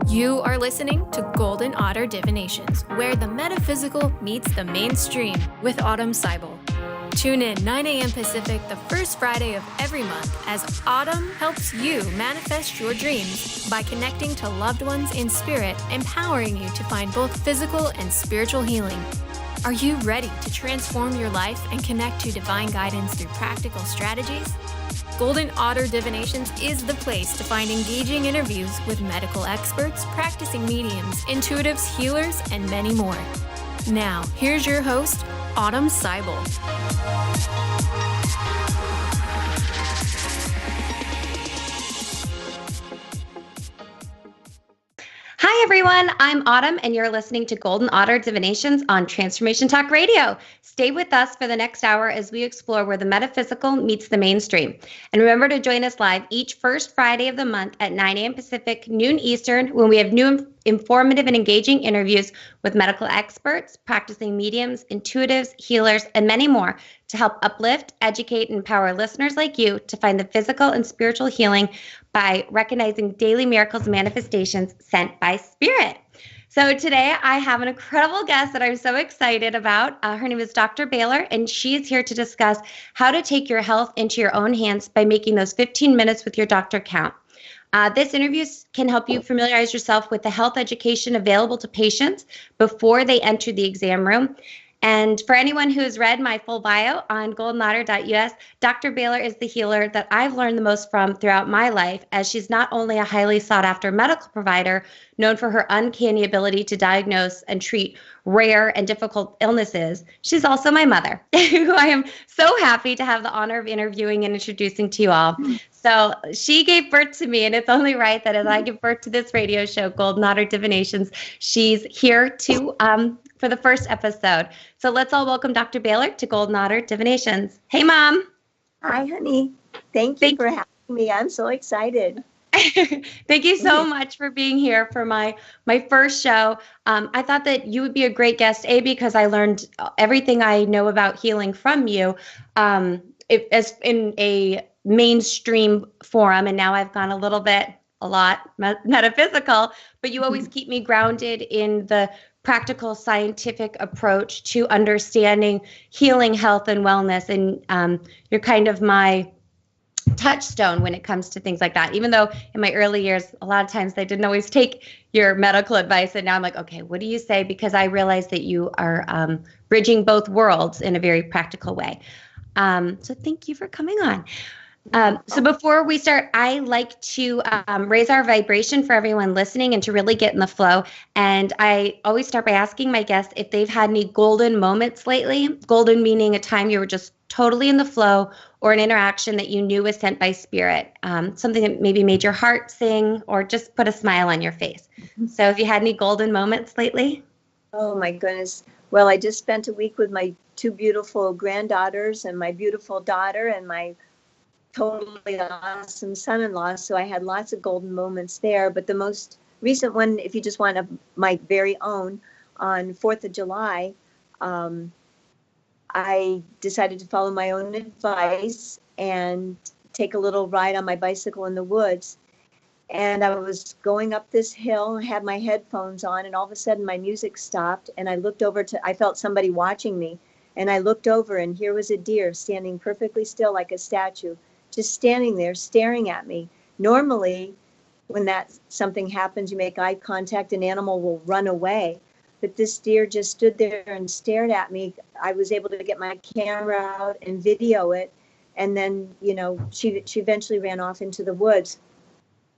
You are listening to Golden Otter Divinations, where the metaphysical meets the mainstream with Autumn Seibel. Tune in 9 a.m. Pacific the first Friday of every month as Autumn helps you manifest your dreams by connecting to loved ones in spirit, empowering you to find both physical and spiritual healing. Are you ready to transform your life and connect to divine guidance through practical strategies? Golden Otter Divinations is the place to find engaging interviews with medical experts, practicing mediums, intuitives, healers, and many more. Now, here's your host, Autumn Seibel. Hi, everyone. I'm Autumn, and you're listening to Golden Otter Divinations on Transformation Talk Radio. Stay with us for the next hour as we explore where the metaphysical meets the mainstream. And remember to join us live each first Friday of the month at 9 a.m. Pacific, noon Eastern, when we have new informative and engaging interviews with medical experts, practicing mediums, intuitives, healers, and many more to help uplift, educate, and empower listeners like you to find the physical and spiritual healing by recognizing daily miracles and manifestations sent by spirit. So today I have an incredible guest that I'm so excited about. Her name is Dr. Baylor, and she is here to discuss how to take your health into your own hands by making those 15 minutes with your doctor count. This interview can help you familiarize yourself with the health education available to patients before they enter the exam room. And for anyone who has read my full bio on goldenotter.us, Dr. Baylor is the healer that I've learned the most from throughout my life, as she's not only a highly sought-after medical provider known for her uncanny ability to diagnose and treat rare and difficult illnesses, she's also my mother, who I am so happy to have the honor of interviewing and introducing to you all. So she gave birth to me, and it's only right that as I give birth to this radio show, Golden Otter Divinations, she's here to for the first episode. So let's all welcome Dr. Baylor to Golden Otter Divinations. Hey, Mom. Hi, honey. Thank you for having me. I'm so excited. Thank you so much for being here for my first show. I thought that you would be a great guest, because I learned everything I know about healing from you as in a mainstream forum, and now I've gone a lot metaphysical, but you always keep me grounded in the practical scientific approach to understanding healing, health, and wellness. And you're kind of my touchstone when it comes to things like that. Even though in my early years, a lot of times I didn't always take your medical advice. And now I'm like, okay, what do you say? Because I realize that you are bridging both worlds in a very practical way. So thank you for coming on. So before we start, I like to raise our vibration for everyone listening and to really get in the flow. And I always start by asking my guests if they've had any golden moments lately. Golden meaning a time you were just totally in the flow, or an interaction that you knew was sent by spirit. Something that maybe made your heart sing or just put a smile on your face. So have you had any golden moments lately? Oh, my goodness. Well, I just spent a week with my two beautiful granddaughters and my beautiful daughter and my totally awesome son-in-law. So I had lots of golden moments there. But the most recent one, if you just want my very own, on 4th of July, I decided to follow my own advice and take a little ride on my bicycle in the woods. And I was going up this hill, had my headphones on, and all of a sudden my music stopped, and I looked over I felt somebody watching me, and I looked over, and here was a deer standing perfectly still like a statue, just standing there staring at me. Normally, when something happens, you make eye contact, an animal will run away. But this deer just stood there and stared at me. I was able to get my camera out and video it. And then, she eventually ran off into the woods.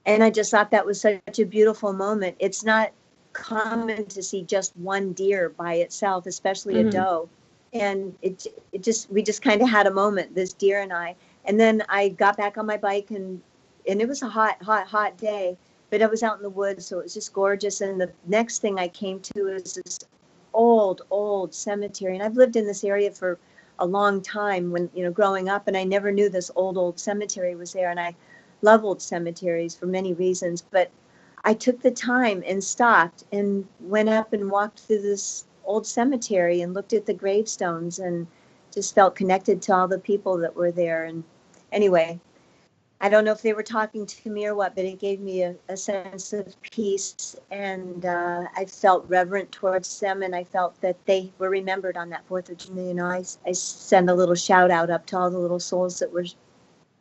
And I just thought that was such a beautiful moment. It's not common to see just one deer by itself, especially a doe. And we just kind of had a moment, this deer and I. And then I got back on my bike, and it was a hot day. But I was out in the woods, so it was just gorgeous. And the next thing I came to is this old cemetery. And I've lived in this area for a long time when, growing up, and I never knew this old cemetery was there. And I love old cemeteries for many reasons. But I took the time and stopped and went up and walked through this old cemetery and looked at the gravestones and just felt connected to all the people that were there. And anyway, I don't know if they were talking to me or what, but it gave me a sense of peace, and I felt reverent towards them, and I felt that they were remembered on that 4th of July. You know, I send a little shout out up to all the little souls that were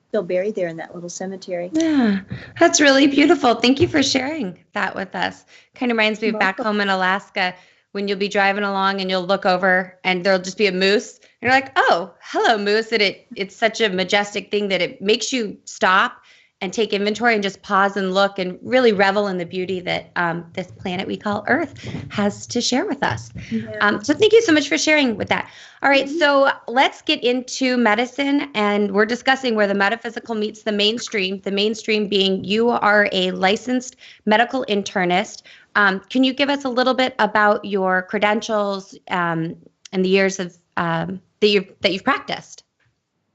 still buried there in that little cemetery. Yeah, that's really beautiful. Thank you for sharing that with us. Kind of reminds me of back home in Alaska when you'll be driving along and you'll look over and there'll just be a moose. And you're like, oh, hello, moose. And it's such a majestic thing that it makes you stop and take inventory and just pause and look and really revel in the beauty that this planet we call Earth has to share with us. Yeah. So thank you so much for sharing with that. All right, so let's get into medicine, and we're discussing where the metaphysical meets the mainstream being you are a licensed medical internist. Can you give us a little bit about your credentials and the years of that you've practiced?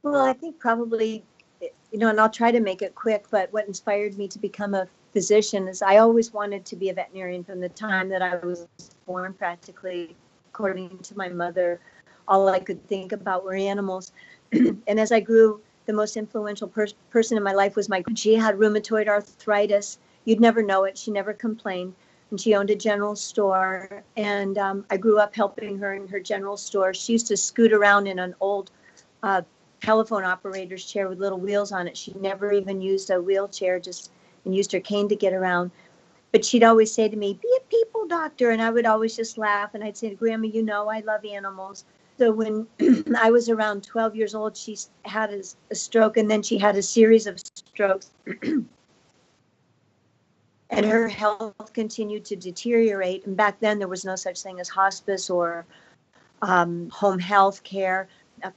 Well, I think probably, you know, and I'll try to make it quick, but what inspired me to become a physician is I always wanted to be a veterinarian from the time that I was born, practically, according to my mother. All I could think about were animals. And as I grew, the most influential person in my life was my, she had rheumatoid arthritis. You'd never know it. She never complained. And she owned a general store. And I grew up helping her in her general store. She used to scoot around in an old telephone operator's chair with little wheels on it. She never even used a wheelchair, just and used her cane to get around. But she'd always say to me, be a people doctor. And I would always just laugh. And I'd say, Grandma, you know, I love animals. So when I was around 12 years old, she had a stroke, and then she had a series of strokes. And her health continued to deteriorate. And back then, there was no such thing as hospice or home health care.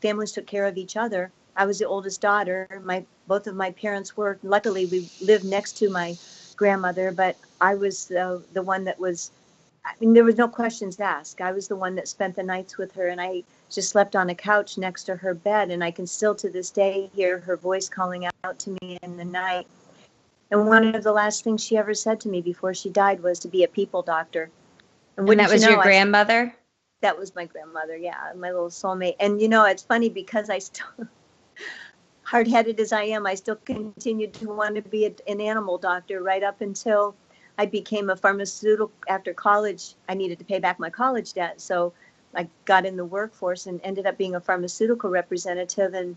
Families took care of each other. I was the oldest daughter. Both of my parents worked. Luckily, we lived next to my grandmother, but I was the one that was, I mean, there was no questions asked. I was the one that spent the nights with her, and I just slept on a couch next to her bed, and I can still to this day hear her voice calling out to me in the night. And one of the last things she ever said to me before she died was to be a people doctor. And that was your grandmother? That was my grandmother, yeah, my little soulmate. And, you know, it's funny because I still, hard-headed as I am, I still continued to want to be an animal doctor right up until I became a pharmaceutical. After college, I needed to pay back my college debt. So I got in the workforce and ended up being a pharmaceutical representative. And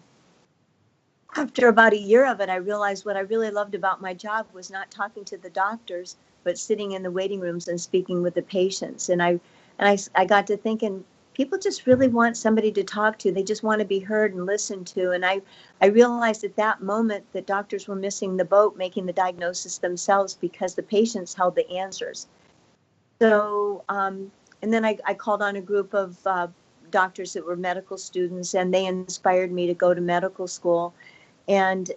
after about a year of it, I realized what I really loved about my job was not talking to the doctors, but sitting in the waiting rooms and speaking with the patients. And I got to thinking, people just really want somebody to talk to. They just want to be heard and listened to. And I realized at that moment that doctors were missing the boat, making the diagnosis themselves because the patients held the answers. So, and then I called on a group of doctors that were medical students, and they inspired me to go to medical school. And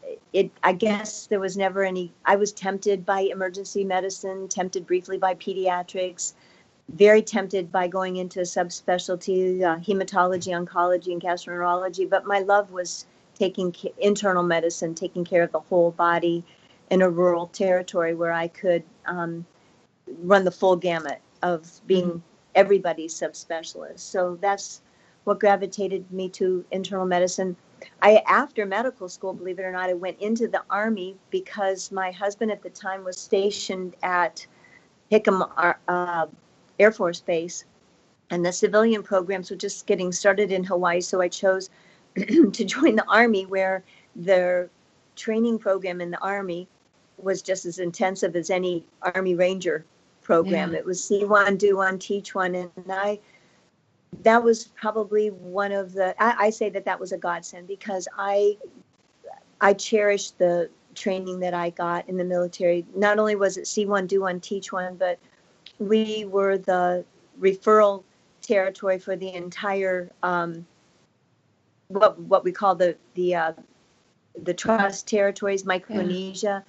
I guess there was never any, I was tempted by emergency medicine, tempted briefly by pediatrics, very tempted by going into subspecialty, hematology, oncology, and gastroenterology. But my love was taking internal medicine, taking care of the whole body in a rural territory where I could run the full gamut of being everybody's subspecialist. So that's what gravitated me to internal medicine. After medical school, believe it or not, I went into the Army because my husband at the time was stationed at Hickam Air Force Base, and the civilian programs were just getting started in Hawaii. So I chose to join the Army, where their training program in the Army was just as intensive as any Army Ranger program. Yeah. It was see one, do one, teach one. And that was probably one of the, I say that was a godsend, because I cherished the training that I got in the military. Not only was it see one, do one, teach one, but we were the referral territory for the entire, what we call the trust territories, Micronesia.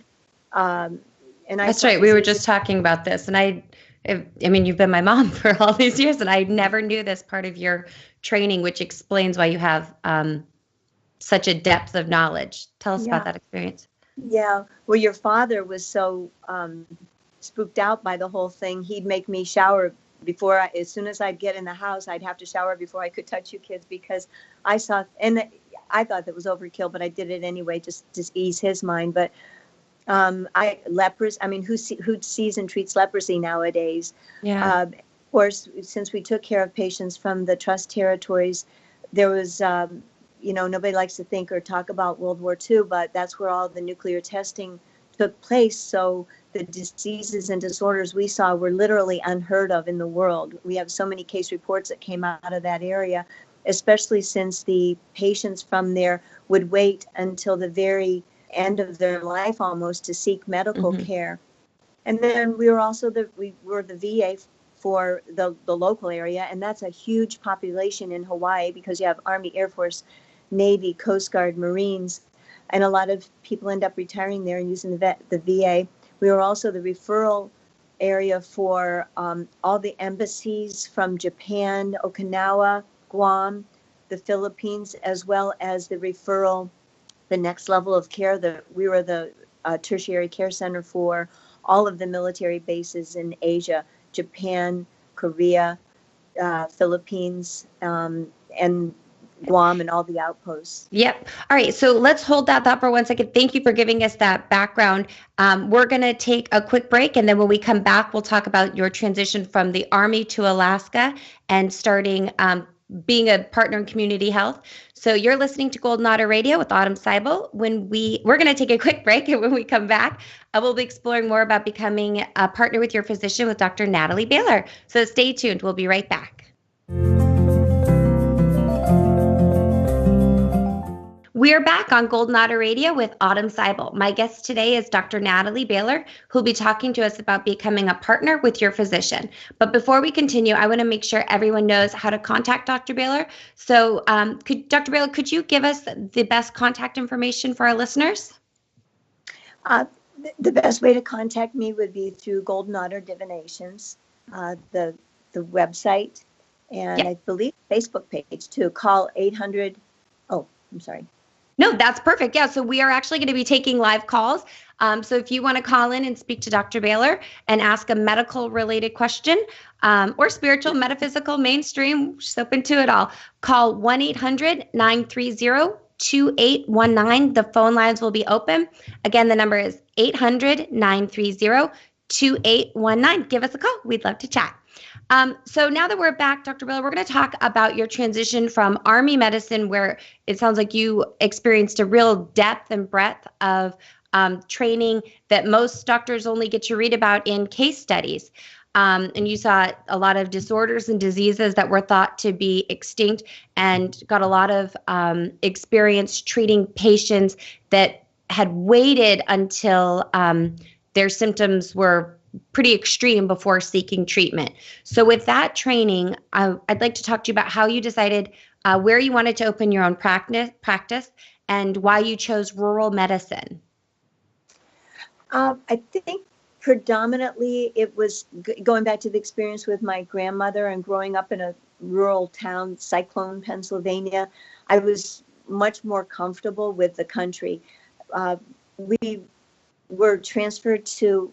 Yeah. And that's right. We were just talking about this, and I mean, you've been my mom for all these years, and I never knew this part of your training, which explains why you have such a depth of knowledge. Tell us about that experience. Yeah. Well, your father was so spooked out by the whole thing. He'd make me shower before as soon as I'd get in the house, I'd have to shower before I could touch you kids, because I saw, and I thought that was overkill, but I did it anyway, just to ease his mind. But who sees and treats leprosy nowadays? Yeah. Of course, since we took care of patients from the trust territories, there was, nobody likes to think or talk about World War II, but that's where all the nuclear testing took place. So the diseases and disorders we saw were literally unheard of in the world. We have so many case reports that came out of that area, especially since the patients from there would wait until the very end of their life almost to seek medical care. And then we were the VA for the local area, and that's a huge population in Hawaii because you have Army, Air Force, Navy, Coast Guard, Marines, and a lot of people end up retiring there and using the VA. We were also the referral area for all the embassies from Japan, Okinawa, Guam, the Philippines, as well as the referral, the next level of care. We were the tertiary care center for all of the military bases in Asia, Japan, Korea, Philippines, and Guam, and all the outposts. Yep. All right. So let's hold that thought for 1 second. Thank you for giving us that background. We're going to take a quick break. And then when we come back, we'll talk about your transition from the Army to Alaska and starting being a partner in community health. So you're listening to Golden Otter Radio with Autumn Seibel. We're going to take a quick break, and when we come back, we'll be exploring more about becoming a partner with your physician with Dr. Natalie Baylor. So stay tuned. We'll be right back. We are back on Golden Otter Radio with Autumn Seibel. My guest today is Dr. Natalie Baylor, who'll be talking to us about becoming a partner with your physician. But before we continue, I want to make sure everyone knows how to contact Dr. Baylor. So Dr. Baylor, could you give us the best contact information for our listeners? The best way to contact me would be through Golden Otter Divinations, the website, and I believe Facebook page too. Call 800. Oh, I'm sorry. No, that's perfect. Yeah, so we are actually going to be taking live calls. So if you want to call in and speak to Dr. Baylor and ask a medical related question or spiritual, metaphysical, mainstream, just open to it all, call 1-800-930-2819. The phone lines will be open. Again, the number is 800-930-2819. Give us a call. We'd love to chat. So now that we're back, Dr. Baylor, we're going to talk about your transition from Army medicine, where it sounds like you experienced a real depth and breadth of training that most doctors only get to read about in case studies. And you saw a lot of disorders and diseases that were thought to be extinct, and got a lot of experience treating patients that had waited until their symptoms were pretty extreme before seeking treatment. So with that training, I'd like to talk to you about how you decided where you wanted to open your own practice and why you chose rural medicine. I think predominantly it was going back to the experience with my grandmother and growing up in a rural town, Cyclone, Pennsylvania. I was much more comfortable with the country. We were transferred to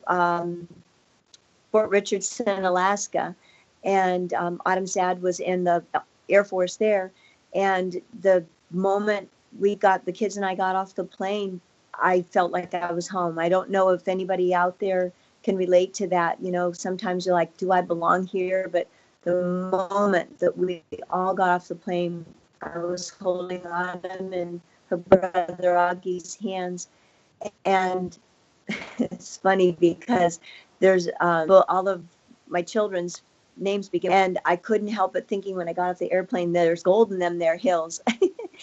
Fort Richardson, Alaska, and Autumn's dad was in the Air Force there. And the moment the kids and I got off the plane, I felt like I was home. I don't know if anybody out there can relate to that. You know, sometimes you're like, do I belong here? But the moment that we all got off the plane, I was holding Autumn and her brother Augie's hands. And it's funny because there's all of my children's names begin, and I couldn't help but thinking when I got off the airplane, there's gold in them there hills.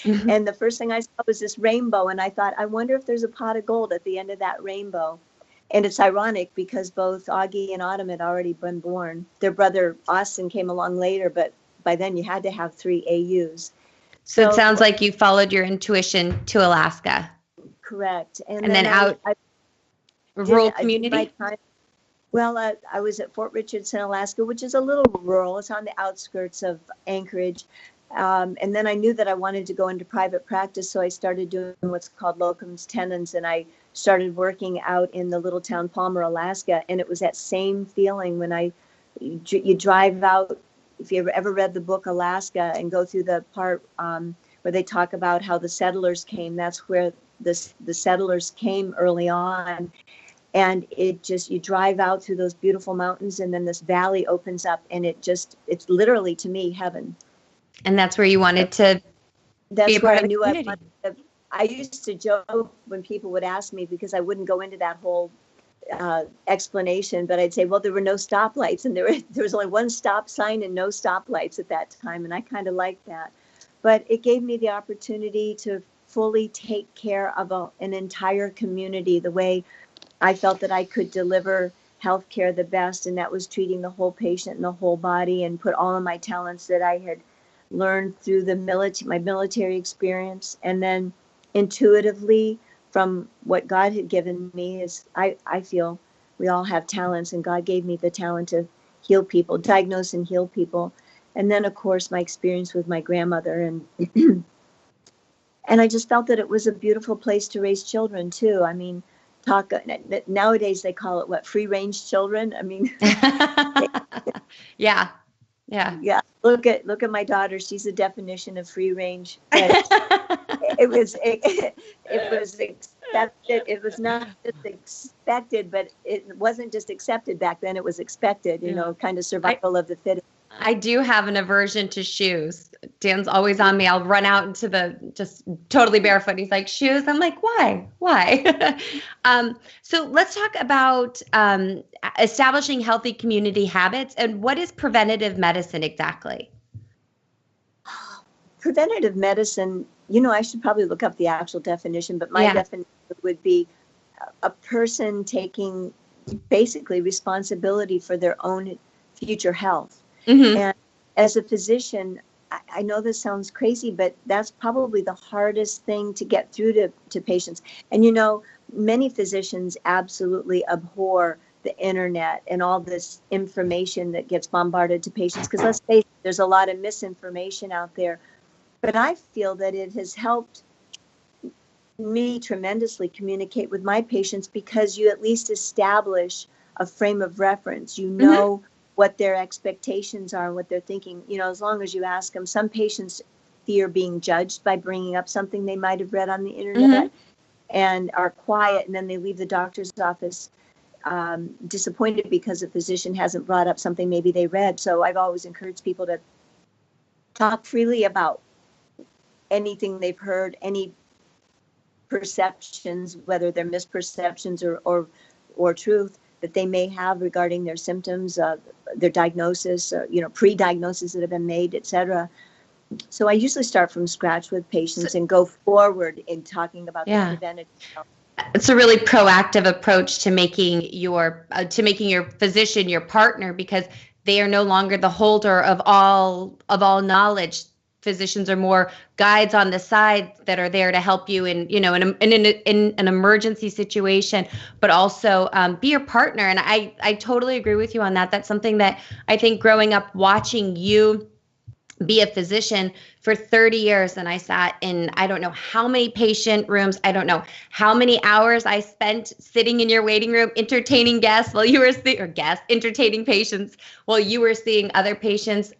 Mm-hmm. And the first thing I saw was this rainbow, and I thought, I wonder if there's a pot of gold at the end of that rainbow. And it's ironic because both Augie and Autumn had already been born. Their brother Austin came along later, but by then you had to have 3 AUs. So it sounds like you followed your intuition to Alaska. Correct. And then out rural community? Well, I was at Fort Richardson, Alaska, which is a little rural. It's on the outskirts of Anchorage. And then I knew that I wanted to go into private practice, so I started doing what's called locums tenens, and I started working out in the little town Palmer, Alaska. And it was that same feeling when you drive out. If you ever read the book Alaska and go through the part where where they talk about how the settlers came. That's where the settlers came early on. And it just, you drive out through those beautiful mountains, and then this valley opens up, and it's literally, to me, heaven. And that's where you wanted to That's be a where part I of the knew I community. wanted to. I used to joke when people would ask me, because I wouldn't go into that whole explanation, but I'd say, well, there were no stoplights, and there was only one stop sign and no stoplights at that time, and I kind of liked that. But it gave me the opportunity to fully take care of an entire community the way I felt that I could deliver healthcare the best, and that was treating the whole patient and the whole body, and put all of my talents that I had learned through my military experience, and then intuitively from what God had given me. Is I feel we all have talents, and God gave me the talent to heal people, diagnose and heal people. And then, of course, my experience with my grandmother, and and I just felt that it was a beautiful place to raise children too. I mean, nowadays they call it what, free range children. I mean, Yeah. yeah. Look at my daughter. She's the definition of free range. But it was accepted. It was not just expected, but it wasn't just accepted back then. It was expected. You know, kind of survival of the fittest. I do have an aversion to shoes. Dan's always on me. I'll run out into just totally barefoot. He's like, shoes? I'm like, why? So let's talk about establishing healthy community habits. And what is preventative medicine exactly? Preventative medicine, I should probably look up the actual definition, but my definition would be a person taking basically responsibility for their own future health. Mm-hmm. And as a physician, I know this sounds crazy, but that's probably the hardest thing to get through to patients. And, many physicians absolutely abhor the internet and all this information that gets bombarded to patients. Because let's face it, there's a lot of misinformation out there. But I feel that it has helped me tremendously communicate with my patients, because you at least establish a frame of reference. You know what their expectations are and what they're thinking, as long as you ask them. Some patients fear being judged by bringing up something they might have read on the internet and are quiet, and then they leave the doctor's office disappointed because the physician hasn't brought up something maybe they read. So I've always encouraged people to talk freely about anything they've heard, any perceptions, whether they're misperceptions or truth that they may have regarding their symptoms, their diagnosis, pre-diagnoses that have been made, etc. So I usually start from scratch with patients and go forward in talking about the preventative health. It's a really proactive approach to making your physician your partner, because they are no longer the holder of all knowledge. Physicians are more guides on the side that are there to help you in an emergency situation, but also be your partner. And I totally agree with you on that. That's something that I think, growing up watching you be a physician for 30 years, and I sat in, I don't know how many patient rooms, I don't know how many hours I spent sitting in your waiting room entertaining guests while you were entertaining patients while you were seeing other patients.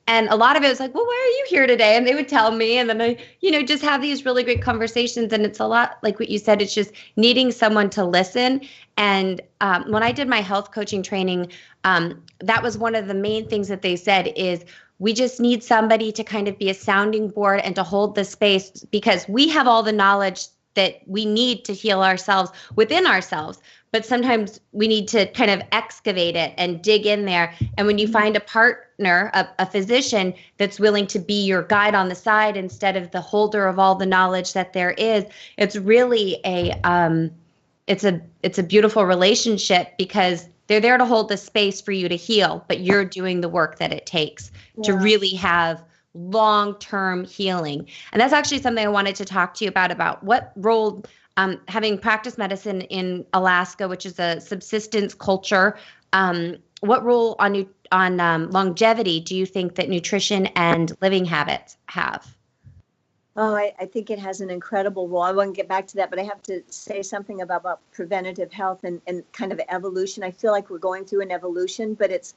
And a lot of it was like, well, why are you here today? And they would tell me, and then I, just have these really great conversations. And it's a lot like what you said, it's just needing someone to listen. And when I did my health coaching training, that was one of the main things that they said is, we just need somebody to kind of be a sounding board and to hold the space, because we have all the knowledge that we need to heal ourselves within ourselves. But sometimes we need to kind of excavate it and dig in there. And when you find a partner, a physician that's willing to be your guide on the side instead of the holder of all the knowledge that there is, it's really it's a beautiful relationship, because they're there to hold the space for you to heal, but you're doing the work that it takes to really have long-term healing. And that's actually something I wanted to talk to you about what role, having practiced medicine in Alaska, which is a subsistence culture, what role on longevity do you think that nutrition and living habits have? Oh, I think it has an incredible role. I want to get back to that, but I have to say something about preventative health and kind of evolution. I feel like we're going through an evolution, but it's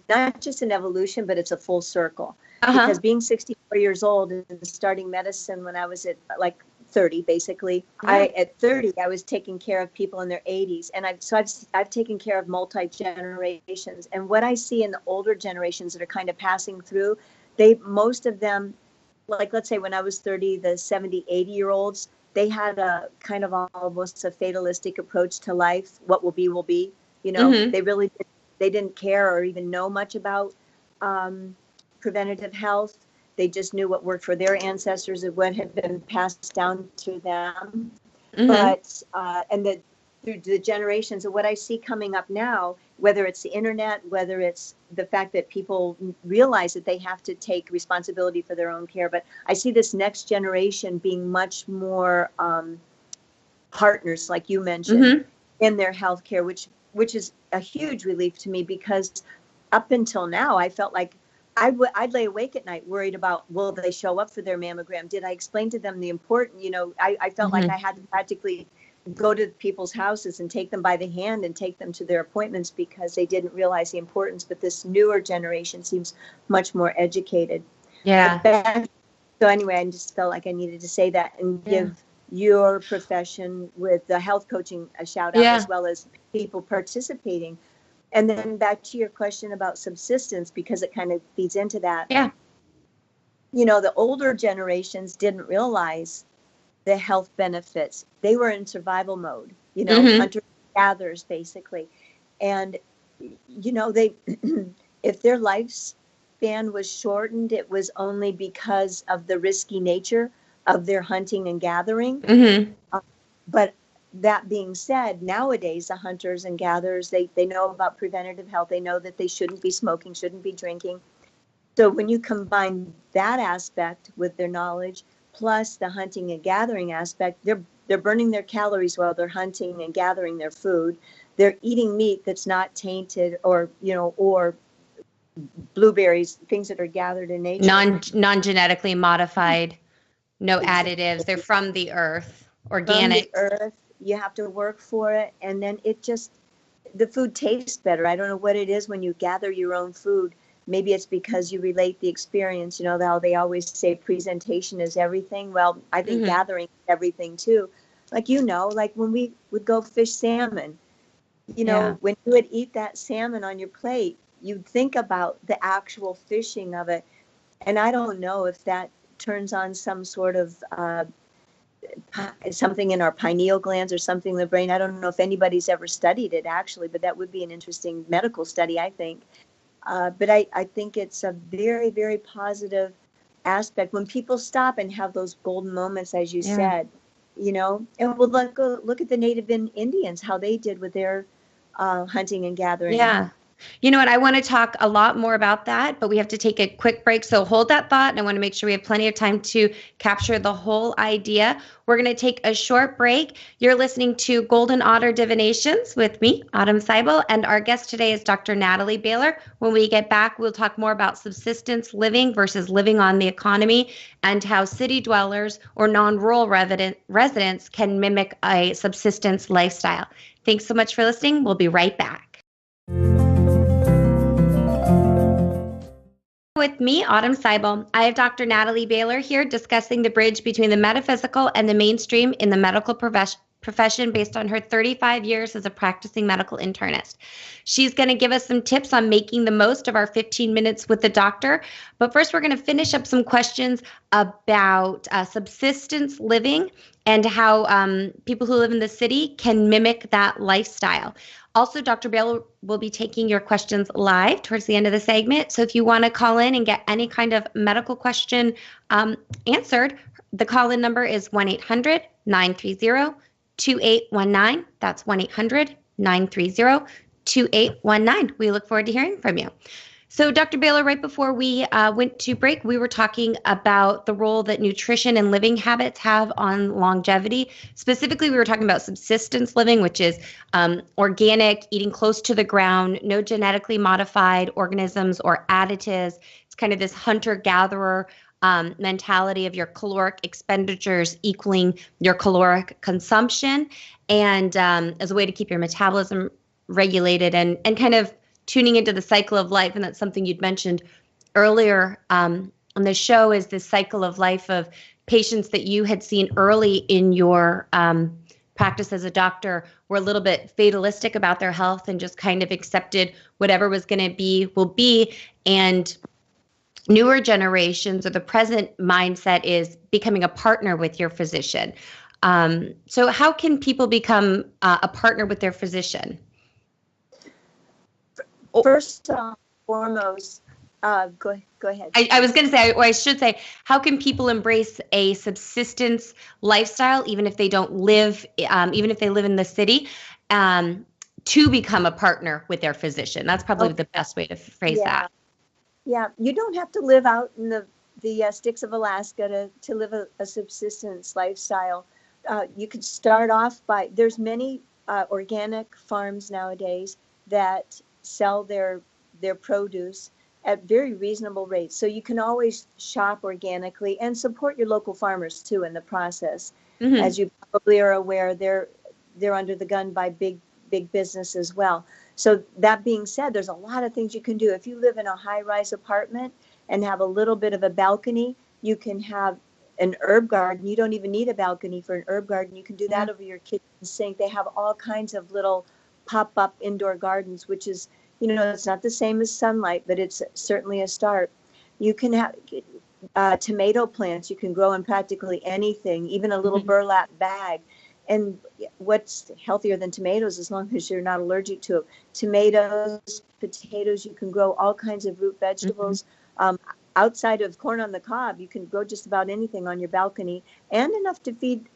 not just an evolution, but it's a full circle. Uh-huh. Because being 64 years old and starting medicine when I was at like 30, basically, at 30, I was taking care of people in their 80s. And I've taken care of multi-generations. And what I see in the older generations that are kind of passing through, most of them, like, let's say when I was 30, the 70, 80-year-olds, they had a kind of almost a fatalistic approach to life. What will be, will be. You know, they didn't care or even know much about preventative health. They just knew what worked for their ancestors and what had been passed down to them. But and through the generations of what I see coming up now, whether it's the internet, whether it's the fact that people realize that they have to take responsibility for their own care, but I see this next generation being much more partners, like you mentioned, in their healthcare, which is a huge relief to me, because up until now, I felt like I'd lay awake at night worried about, will they show up for their mammogram? Did I explain to them the important, I felt like I had to practically go to people's houses and take them by the hand and take them to their appointments because they didn't realize the importance. But this newer generation seems much more educated. Yeah. So anyway, I just felt like I needed to say that and give your profession with the health coaching a shout out, as well as people participating. And then back to your question about subsistence, because it kind of feeds into that. Yeah. The older generations didn't realize the health benefits. They were in survival mode, hunters, gatherers, basically. And, they, if their lifespan was shortened, it was only because of the risky nature of their hunting and gathering. But that being said, nowadays, the hunters and gatherers, they know about preventative health. They know that they shouldn't be smoking, shouldn't be drinking. So when you combine that aspect with their knowledge, plus the hunting and gathering aspect, they're burning their calories while they're hunting and gathering their food. They're eating meat that's not tainted or blueberries, things that are gathered in nature. Non-genetically modified, no additives. They're from the earth, organic. From the earth. You have to work for it, and then the food tastes better. I don't know what it is when you gather your own food. Maybe it's because you relate the experience. How they always say presentation is everything. Well, I think gathering is everything too. Like when we would go fish salmon, when you would eat that salmon on your plate, you'd think about the actual fishing of it. And I don't know if that turns on some sort of something in our pineal glands or something in the brain. I don't know if anybody's ever studied it, actually, but that would be an interesting medical study, I think. But I think it's a very, very positive aspect when people stop and have those golden moments, as you said, and we'll look at the native Indians, how they did with their hunting and gathering. Yeah. You know what? I want to talk a lot more about that, but we have to take a quick break. So hold that thought. And I want to make sure we have plenty of time to capture the whole idea. We're going to take a short break. You're listening to Golden Otter Divinations with me, Autumn Seibel, and our guest today is Dr. Natalie Baylor. When we get back, we'll talk more about subsistence living versus living on the economy and how city dwellers or non-rural residents can mimic a subsistence lifestyle. Thanks so much for listening. We'll be right back. With me, Autumn Seibel. I have Dr. Natalie Baylor here discussing the bridge between the metaphysical and the mainstream in the medical profession based on her 35 years as a practicing medical internist. She's going to give us some tips on making the most of our 15 minutes with the doctor. But first, we're going to finish up some questions about subsistence living and how people who live in the city can mimic that lifestyle. Also, Dr. Baylor will be taking your questions live towards the end of the segment. So if you want to call in and get any kind of medical question answered, the call-in number is 1-800-930-2819. That's 1-800-930-2819. We look forward to hearing from you. So Dr. Baylor, right before we went to break, we were talking about the role that nutrition and living habits have on longevity. Specifically, we were talking about subsistence living, which is organic, eating close to the ground, no genetically modified organisms or additives. It's kind of this hunter-gatherer mentality of your caloric expenditures equaling your caloric consumption, and as a way to keep your metabolism regulated and kind of tuning into the cycle of life, and that's something you'd mentioned earlier on the show, is this cycle of life of patients that you had seen early in your practice as a doctor were a little bit fatalistic about their health and just kind of accepted whatever was going to be will be. And newer generations, or the present mindset, is becoming a partner with your physician. So how can people become a partner with their physician? First and foremost, go ahead. I was going to say, or I should say, how can people embrace a subsistence lifestyle, even if they don't live, even if they live in the city, to become a partner with their physician? That's probably the best way to phrase that. Yeah, you don't have to live out in the sticks of Alaska to live a subsistence lifestyle. You could start off by, there's many organic farms nowadays that sell their produce at very reasonable rates. So you can always shop organically and support your local farmers too in the process. Mm-hmm. As you probably are aware, they're under the gun by big business as well. So that being said, there's a lot of things you can do. If you live in a high-rise apartment and have a little bit of a balcony, you can have an herb garden. You don't even need a balcony for an herb garden. You can do that over your kitchen sink. They have all kinds of little pop-up indoor gardens, which is, it's not the same as sunlight, but it's certainly a start. You can have tomato plants. You can grow in practically anything, even a little burlap bag. And what's healthier than tomatoes, as long as you're not allergic to it? Tomatoes, potatoes, you can grow all kinds of root vegetables. Outside of corn on the cob, you can grow just about anything on your balcony, and enough to feed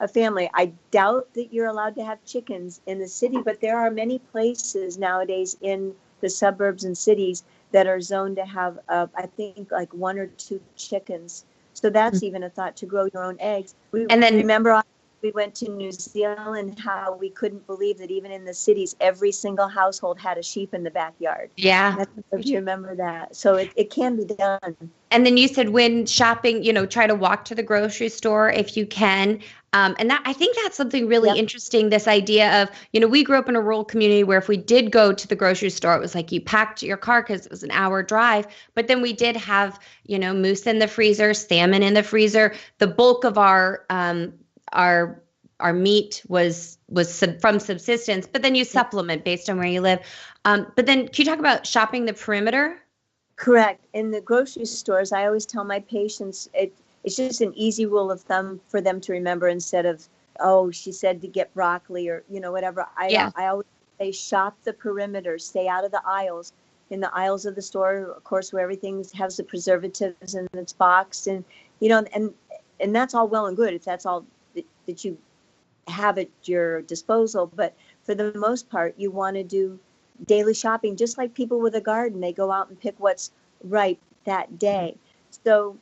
a family. I doubt that you're allowed to have chickens in the city, but there are many places nowadays in the suburbs and cities that are zoned to have, I think, like 1 or 2 chickens. So that's even a thought, to grow your own eggs. Remember, we went to New Zealand, how we couldn't believe that even in the cities, every single household had a sheep in the backyard. Yeah. If you remember that. So it can be done. And then you said when shopping, try to walk to the grocery store if you can. And I think that's something really interesting, this idea of, we grew up in a rural community where if we did go to the grocery store, it was like you packed your car because it was an hour drive. But then we did have, moose in the freezer, salmon in the freezer. The bulk of our meat was from subsistence, but then you supplement based on where you live. But then can you talk about shopping the perimeter? Correct. In the grocery stores, I always tell my patients, it's just an easy rule of thumb for them to remember, instead of, oh, she said to get broccoli or, whatever. I always say shop the perimeter, stay out of the aisles. In the aisles of the store, of course, where everything has the preservatives and it's boxed, and, and that's all well and good if that's all that you have at your disposal. But for the most part, you want to do daily shopping, just like people with a garden. They go out and pick what's ripe that day. So,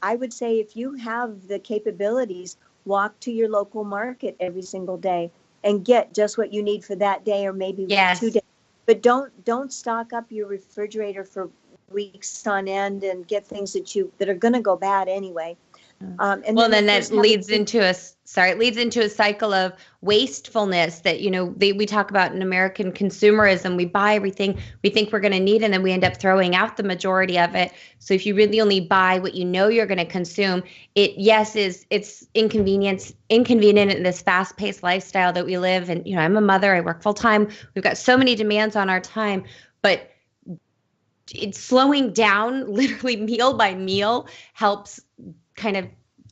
I would say if you have the capabilities, walk to your local market every single day and get just what you need for that day, or maybe 2 days. But don't stock up your refrigerator for weeks on end and get things that are going to go bad anyway. And then that leads into a cycle of wastefulness that, we talk about in American consumerism. We buy everything we think we're going to need, and then we end up throwing out the majority of it. So if you really only buy what you're going to consume, it's inconvenient in this fast-paced lifestyle that we live. And, I'm a mother, I work full time. We've got so many demands on our time, but it's slowing down literally meal by meal helps kind of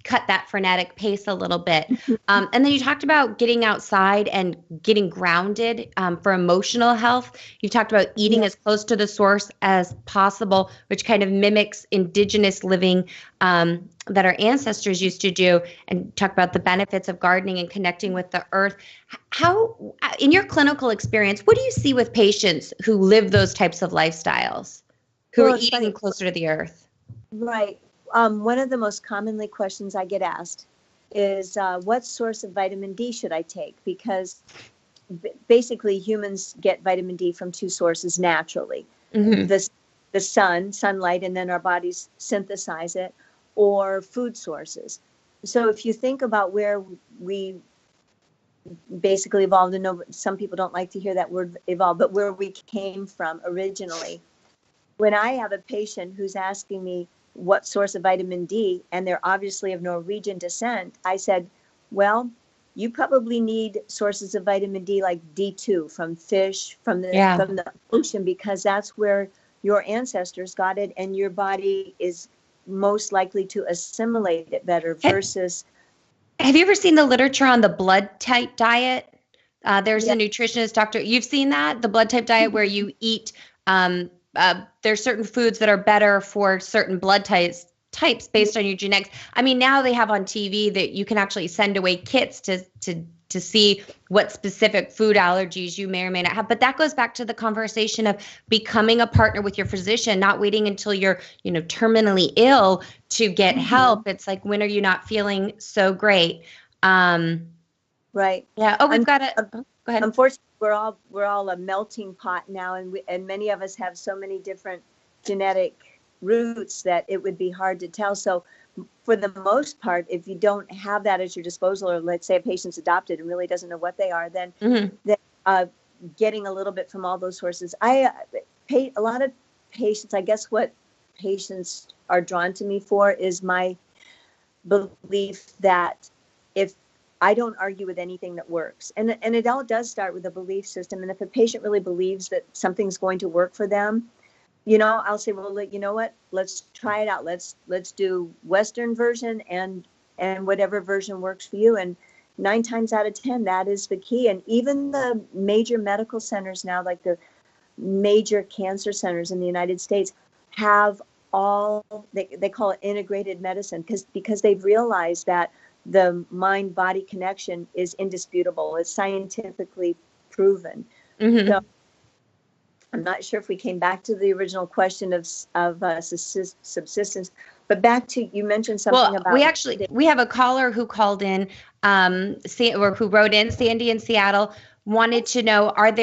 cut that frenetic pace a little bit. And then you talked about getting outside and getting grounded for emotional health. You talked about eating as close to the source as possible, which kind of mimics indigenous living that our ancestors used to do, and talk about the benefits of gardening and connecting with the earth. How, in your clinical experience, what do you see with patients who live those types of lifestyles, who are eating closer to the earth? Right. One of the most commonly questions I get asked is, what source of vitamin D should I take? Because basically humans get vitamin D from 2 sources naturally. The sunlight, and then our bodies synthesize it, or food sources. So if you think about where we basically evolved, and no, some people don't like to hear that word evolved, but where we came from originally. When I have a patient who's asking me what source of vitamin D, and they're obviously of Norwegian descent, I said, well, you probably need sources of vitamin D like D2 from fish, from the ocean, because that's where your ancestors got it, and your body is most likely to assimilate it better versus. Have you ever seen the literature on the blood type diet? There's Yeah. a nutritionist, doctor. You've seen that, the blood type diet, where you eat. There's certain foods that are better for certain blood types based on your genetics. I mean, now they have on TV that you can actually send away kits to see what specific food allergies you may or may not have. But that goes back to the conversation of becoming a partner with your physician, not waiting until you're, terminally ill to get help. It's like, when are you not feeling so great? Right. Yeah. Oh, we've got it. Go ahead. Unfortunately, we're all a melting pot now, and many of us have so many different genetic roots that it would be hard to tell. So for the most part, if you don't have that at your disposal, or let's say a patient's adopted and really doesn't know what they are, then getting a little bit from all those sources. I pay a lot of patients. I guess what patients are drawn to me for is my belief that if I don't argue with anything that works, and it all does start with a belief system. And if a patient really believes that something's going to work for them, I'll say, well, you know what? Let's try it out. Let's do Western version and whatever version works for you. And 9 times out of 10, that is the key. And even the major medical centers now, like the major cancer centers in the United States, have they call it integrated medicine because they've realized that the mind-body connection is indisputable. It's scientifically proven. Mm-hmm. So I'm not sure if we came back to the original question of subsistence, but back to, you mentioned something about. We have a caller who called in, or who wrote in, Sandy in Seattle, wanted to know, hi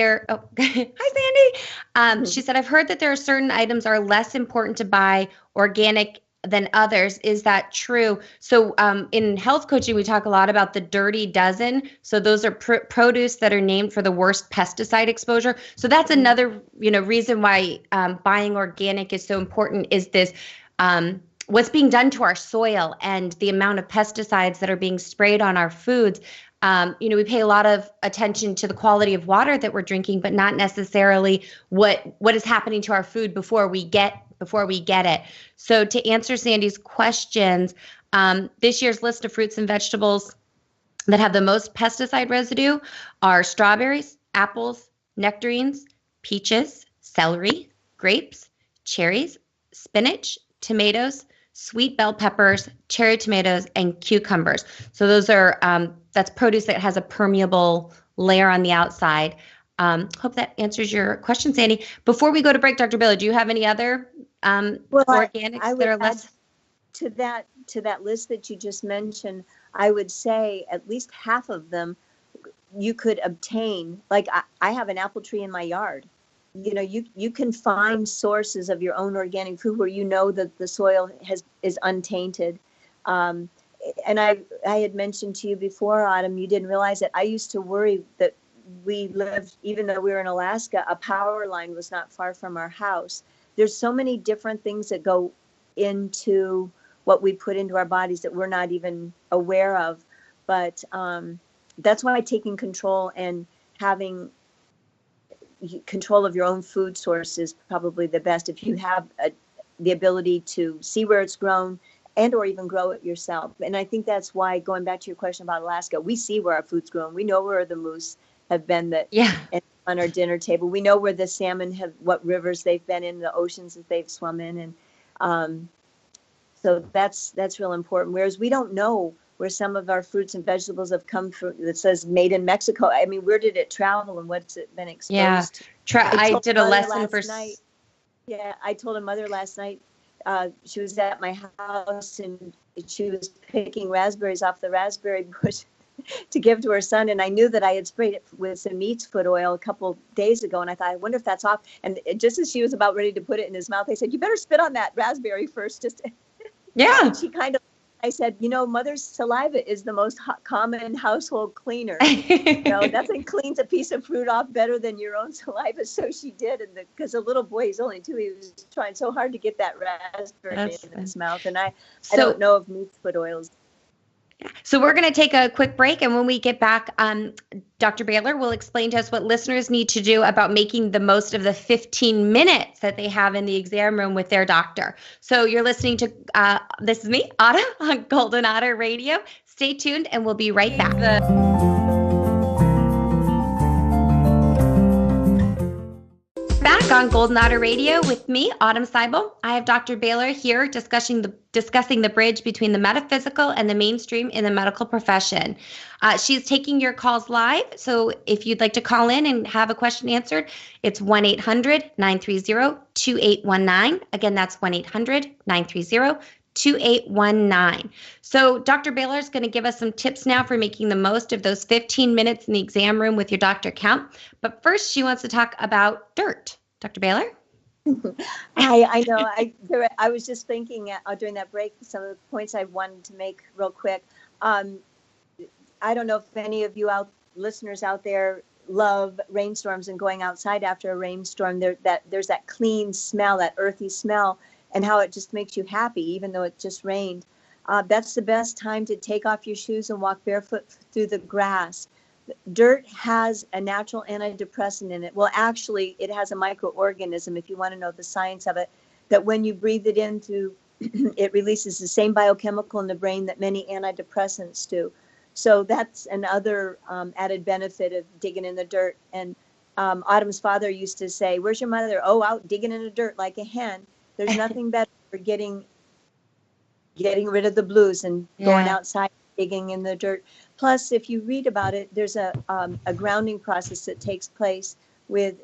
Sandy. She said, I've heard that there are certain items are less important to buy organic than others. Is that true? So in health coaching, we talk a lot about the dirty dozen. So those are produce that are named for the worst pesticide exposure. So that's another, reason why buying organic is so important, is this what's being done to our soil and the amount of pesticides that are being sprayed on our foods. We pay a lot of attention to the quality of water that we're drinking, but not necessarily what is happening to our food before we get it. So to answer Sandy's questions, this year's list of fruits and vegetables that have the most pesticide residue are strawberries, apples, nectarines, peaches, celery, grapes, cherries, spinach, tomatoes, sweet bell peppers, cherry tomatoes, and cucumbers. So those are that's produce that has a permeable layer on the outside. Hope that answers your question, Sandy. Before we go to break, Dr. Baylor, do you have any other organics that are less? To that list that you just mentioned, I would say at least half of them you could obtain. Like I have an apple tree in my yard. You can find sources of your own organic food where that the soil is untainted. And I had mentioned to you before, Autumn, you didn't realize that I used to worry that we lived, even though we were in Alaska, a power line was not far from our house. There's so many different things that go into what we put into our bodies that we're not even aware of. But that's why taking control and having control of your own food source is probably the best, if you have the ability to see where it's grown and or even grow it yourself. And I think that's why, going back to your question about Alaska, we see where our food's grown. We know where the moose have been on our dinner table. We know where the salmon what rivers they've been in, the oceans that they've swum in. And so that's real important. Whereas we don't know where some of our fruits and vegetables have come from that says made in Mexico. I mean, where did it travel and what's it been exposed to? I did a lesson for. I told a mother last night, she was at my house and she was picking raspberries off the raspberry bush to give to her son. And I knew that I had sprayed it with some neat's foot oil a couple days ago. And I thought, I wonder if that's off. And just as she was about ready to put it in his mouth, I said, you better spit on that raspberry first. And she kind of I said, mother's saliva is the most common household cleaner. Nothing cleans a piece of fruit off better than your own saliva. So she did. And because the little boy, he's only 2, he was trying so hard to get that raspberry in his mouth. And I don't know if meats put oils. So we're going to take a quick break, and when we get back, Dr. Baylor will explain to us what listeners need to do about making the most of the 15 minutes that they have in the exam room with their doctor. So you're listening to, this is me, Otter, on Golden Otter Radio. Stay tuned, and we'll be right back. Back on Golden Otter Radio with me, Autumn Seibel. I have Dr. Baylor here discussing the bridge between the metaphysical and the mainstream in the medical profession. She's taking your calls live, so if you'd like to call in and have a question answered, it's 1-800-930-2819. Again, that's 1-800-930-2819. So Dr. Baylor is going to give us some tips now for making the most of those 15 minutes in the exam room with your Dr. Count. But first, she wants to talk about dirt. Dr. Baylor? I know. I was just thinking during that break, some of the points I wanted to make real quick. I don't know if any of you listeners out there love rainstorms and going outside after a rainstorm. There's that clean smell, that earthy smell, and how it just makes you happy, even though it just rained. That's the best time to take off your shoes and walk barefoot through the grass. Dirt has a natural antidepressant in it. Well, actually, it has a microorganism, if you want to know the science of it, that when you breathe it in it releases the same biochemical in the brain that many antidepressants do. So that's another added benefit of digging in the dirt. And Autumn's father used to say, "Where's your mother?" "Oh, out digging in the dirt like a hen." There's nothing better for getting rid of the blues and going outside, digging in the dirt. Plus, if you read about it, there's a grounding process that takes place with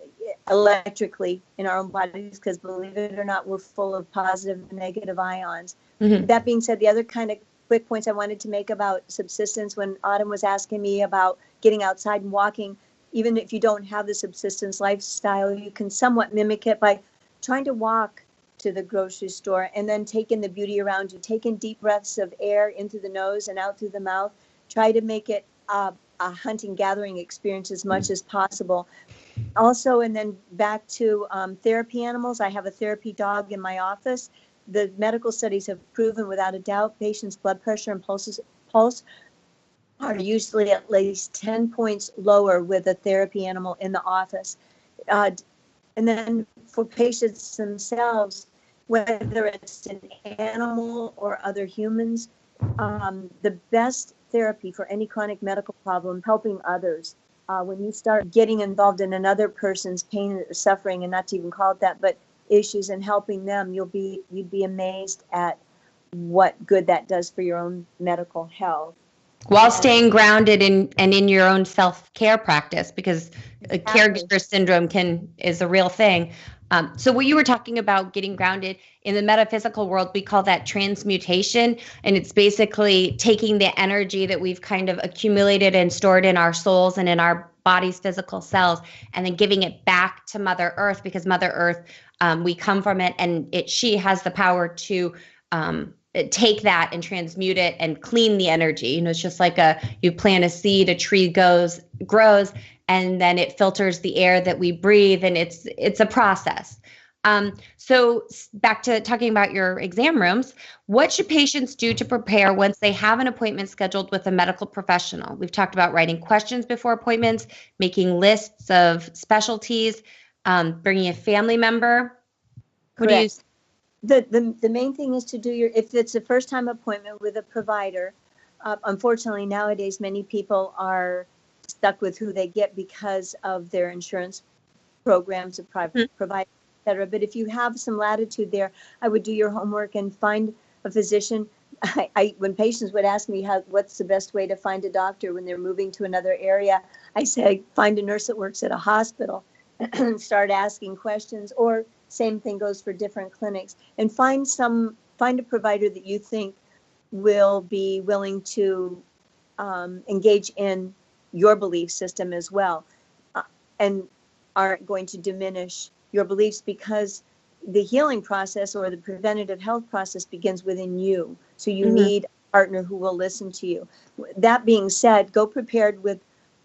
electrically in our own bodies, because believe it or not, we're full of positive and negative ions. Mm-hmm. That being said, the other kind of quick points I wanted to make about subsistence, when Autumn was asking me about getting outside and walking, even if you don't have the subsistence lifestyle, you can somewhat mimic it by trying to walk to the grocery store and then take in the beauty around you. Take in deep breaths of air into the nose and out through the mouth. Try to make it a hunting gathering experience as much as possible. Also, and then back to therapy animals. I have a therapy dog in my office. The medical studies have proven without a doubt patients' blood pressure and pulse are usually at least 10 points lower with a therapy animal in the office. And then for patients themselves, whether it's an animal or other humans, the best therapy for any chronic medical problem, helping others. When you start getting involved in another person's pain or suffering, and not to even call it that, but issues, and helping them, you'd be amazed at what good that does for your own medical health. While staying grounded in your own self-care practice, because caregiver syndrome is a real thing. So what you were talking about, getting grounded in the metaphysical world, we call that transmutation. And it's basically taking the energy that we've kind of accumulated and stored in our souls and in our body's physical cells, and then giving it back to Mother Earth, because Mother Earth, we come from it, and she has the power to take that and transmute it and clean the energy. It's just like you plant a seed, a tree grows, and then it filters the air that we breathe, and it's a process. So back to talking about your exam rooms, what should patients do to prepare once they have an appointment scheduled with a medical professional? We've talked about writing questions before appointments, making lists of specialties, bringing a family member. Correct. The main thing is to do if it's a first time appointment with a provider, unfortunately nowadays many people are stuck with who they get because of their insurance programs of private providers, et cetera. But if you have some latitude there, I would do your homework and find a physician. When patients would ask me what's the best way to find a doctor when they're moving to another area, I say find a nurse that works at a hospital and start asking questions, or same thing goes for different clinics, and find a provider that you think will be willing to engage in your belief system as well, and aren't going to diminish your beliefs, because the healing process or the preventative health process begins within you. So you need partner who will listen to you. That being said, go prepared with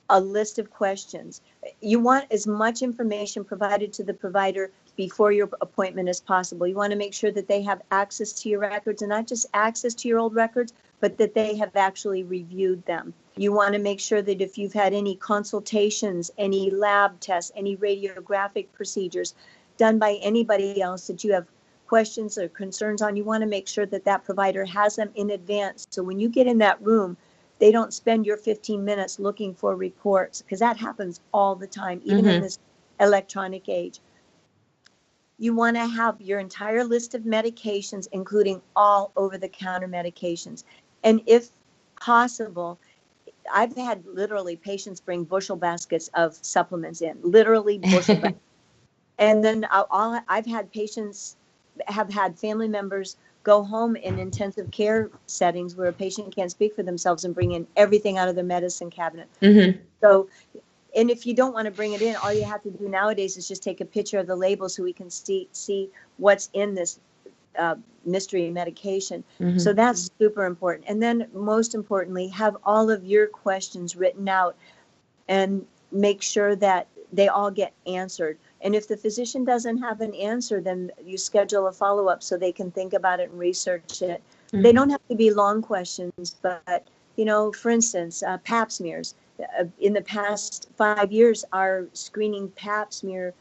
a list of questions. You want as much information provided to the provider before your appointment as possible. You want to make sure that they have access to your records, and not just access to your old records, but that they have actually reviewed them. You want to make sure that if you've had any consultations, any lab tests, any radiographic procedures done by anybody else that you have questions or concerns on, you want to make sure that that provider has them in advance. So when you get in that room, they don't spend your 15 minutes looking for reports, because that happens all the time, even in this electronic age. You want to have your entire list of medications, including all over-the-counter medications. And if possible, I've had literally patients bring bushel baskets of supplements in, literally bushel baskets. And then I've had patients have had family members go home in intensive care settings where a patient can't speak for themselves and bring in everything out of their medicine cabinet. So, and if you don't want to bring it in, all you have to do nowadays is just take a picture of the label so we can see what's in this mystery medication. So that's super important. And then most importantly, have all of your questions written out and make sure that they all get answered. And if the physician doesn't have an answer, then you schedule a follow-up so they can think about it and research it. They don't have to be long questions, but, you know, for instance, pap smears. In the past 5 years, our screening pap smear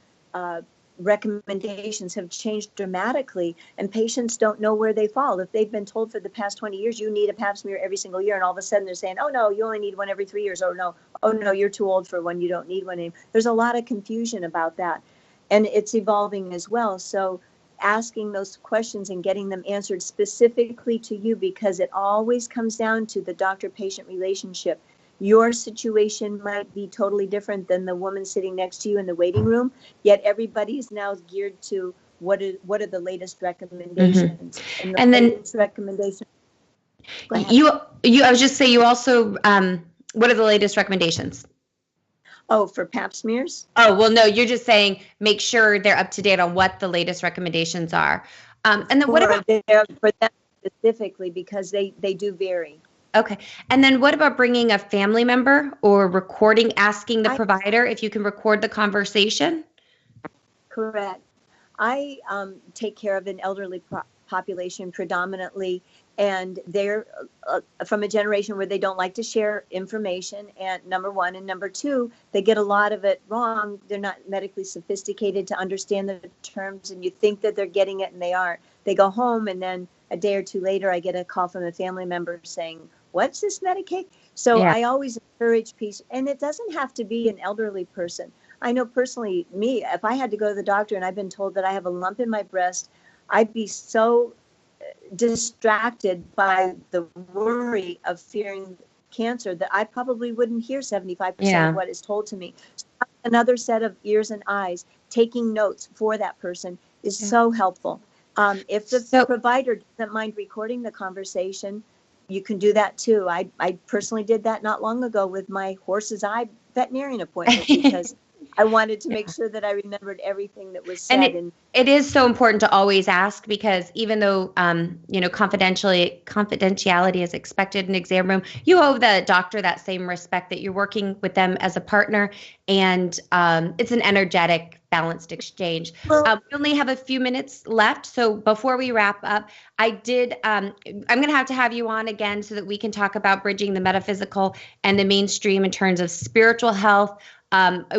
recommendations have changed dramatically, and patients don't know where they fall. If they've been told for the past 20 years, you need a pap smear every single year, and all of a sudden they're saying, oh no, you only need one every 3 years, or no, oh no, you're too old for one, you don't need one anymore. There's a lot of confusion about that, and it's evolving as well. So asking those questions and getting them answered specifically to you, because it always comes down to the doctor-patient relationship. Your situation might be totally different than the woman sitting next to you in the waiting room, yet everybody's now geared to what are the latest recommendations. And then recommendation. I was just saying, you also, what are the latest recommendations? Oh, for pap smears? Oh, well, no, you're just saying make sure they're up to date on what the latest recommendations are. And then what about for them specifically, because they do vary. Okay. And then what about bringing a family member or recording, asking the provider if you can record the conversation? Correct. I take care of an elderly population predominantly, and they're from a generation where they don't like to share information, and number one. And number two, they get a lot of it wrong. They're not medically sophisticated to understand the terms, and you think that they're getting it, and they aren't. They go home, and then a day or two later, I get a call from a family member saying, what's this Medicaid? So I always encourage peace, and it doesn't have to be an elderly person. I know personally, me, if I had to go to the doctor and I've been told that I have a lump in my breast, I'd be so distracted by the worry of fearing cancer that I probably wouldn't hear 75% of what is told to me. So another set of ears and eyes, taking notes for that person is so helpful. If the provider doesn't mind recording the conversation, you can do that too. I personally did that not long ago with my horse's eye veterinarian appointment, because I wanted to make sure that I remembered everything that was said. And it is so important to always ask, because even though, confidentiality is expected in an exam room, you owe the doctor that same respect, that you're working with them as a partner, and it's an energetic, balanced exchange. We only have a few minutes left, so before we wrap up, I'm going to have you on again so that we can talk about bridging the metaphysical and the mainstream in terms of spiritual health.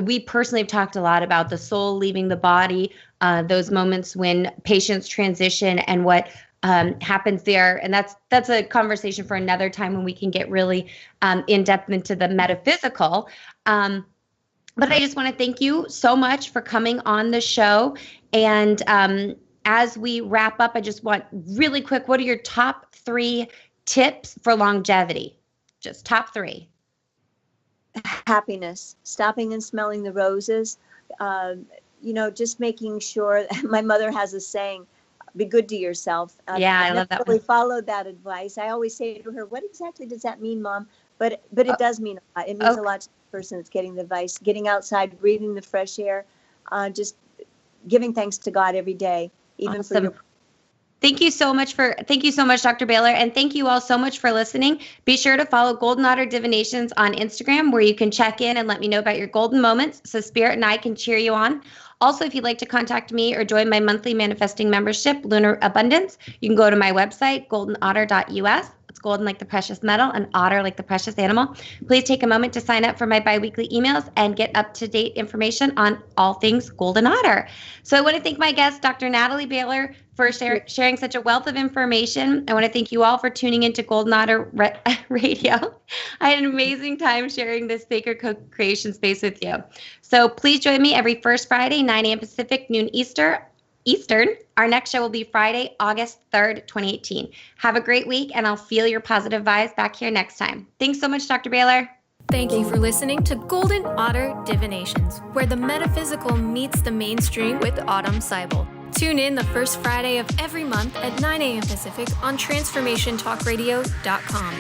We personally have talked a lot about the soul leaving the body, those moments when patients transition and what happens there. And that's a conversation for another time when we can get really in depth into the metaphysical. But I just want to thank you so much for coming on the show. And as we wrap up, I just want really quick, what are your top 3 tips for longevity? Just top 3. Happiness, stopping and smelling the roses, just making sure. My mother has a saying, be good to yourself. I love that. Really followed that advice. I always say to her, what exactly does that mean, Mom? But it does mean a lot. It means a lot to the person that's getting the advice, getting outside, breathing the fresh air, just giving thanks to God every day, even for your. Thank you so much, Dr. Baylor. And thank you all so much for listening. Be sure to follow Golden Otter Divinations on Instagram, where you can check in and let me know about your golden moments so Spirit and I can cheer you on. Also, if you'd like to contact me or join my monthly manifesting membership, Lunar Abundance, you can go to my website, goldenotter.us. It's golden like the precious metal and otter like the precious animal. Please take a moment to sign up for my biweekly emails and get up-to-date information on all things Golden Otter. So I want to thank my guest, Dr. Natalie Baylor, for sharing such a wealth of information. I want to thank you all for tuning into Golden Otter Radio. I had an amazing time sharing this sacred co-creation space with you. So please join me every first Friday, 9 a.m. Pacific, noon Eastern. Our next show will be Friday, August 3rd, 2018. Have a great week, and I'll feel your positive vibes back here next time. Thanks so much, Dr. Baylor. Thank you for listening to Golden Otter Divinations, where the metaphysical meets the mainstream with Autumn Seibel. Tune in the first Friday of every month at 9 a.m. Pacific on TransformationTalkRadio.com.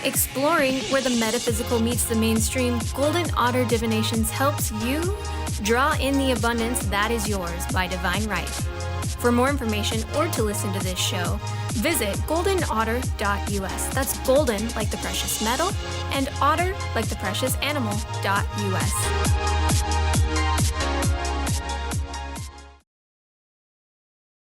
Exploring where the metaphysical meets the mainstream, Golden Otter Divinations helps you draw in the abundance that is yours by divine right. For more information or to listen to this show, visit goldenotter.us. That's golden like the precious metal and otter like the precious animal.us.